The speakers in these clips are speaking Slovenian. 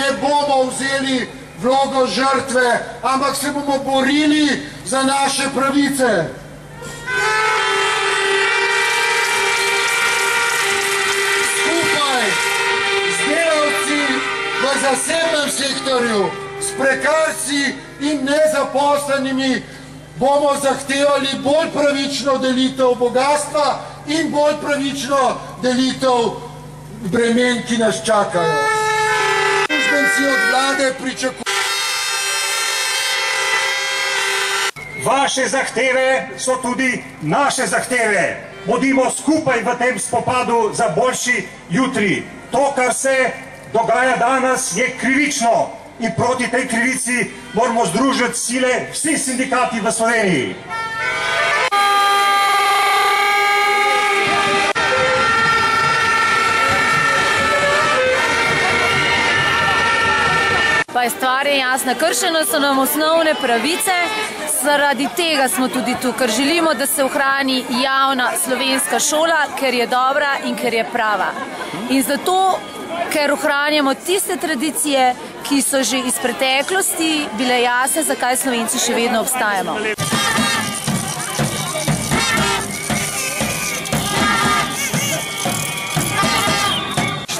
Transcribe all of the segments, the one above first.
ne bomo vzeli vlogo žrtve, ampak se bomo borili za naše pravice. Skupaj z delavci v zasebnem sektorju, s prekarci in nezaposlenimi bomo zahtevali bolj pravično delitev bogastva in bolj pravično delitev bremen, ki nas čakajo. Službenci od vlade pričakujejo. Vaše zahteve so tudi naše zahteve. Bodimo skupaj v tem spopadu za boljši jutri. To, kar se dogaja danes, je krivično in proti tej krivici moramo združiti sile vsi sindikati v Sloveniji. Pa je stvar jasna, kršene so nam osnovne pravice, zaradi tega smo tudi tu, ker želimo, da se ohrani javna slovenska šola, ker je dobra in ker je prava. In zato, ker ohranjamo tiste tradicije, ki so že iz preteklosti bile jasne, zakaj Slovenci še vedno obstajamo.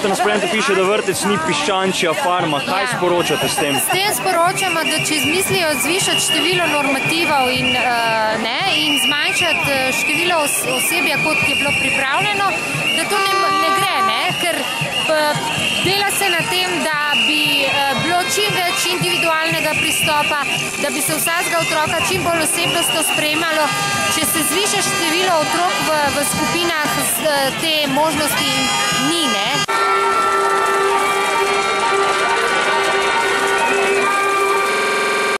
Na spletu piše, da vrtec ni piščančja farma. Kaj sporočate s tem? S tem sporočamo, da če izmislijo zvišati število normativov in zmanjšati število osebja, kot je bilo pripravljeno, da to ne gre, ker dela se na tem, da bi bilo čim več individualnega pristopa, da bi se vsakega otroka čim bolj osebnostno sprejemalo. Če se zviša število otrok v skupinah, te možnosti ni,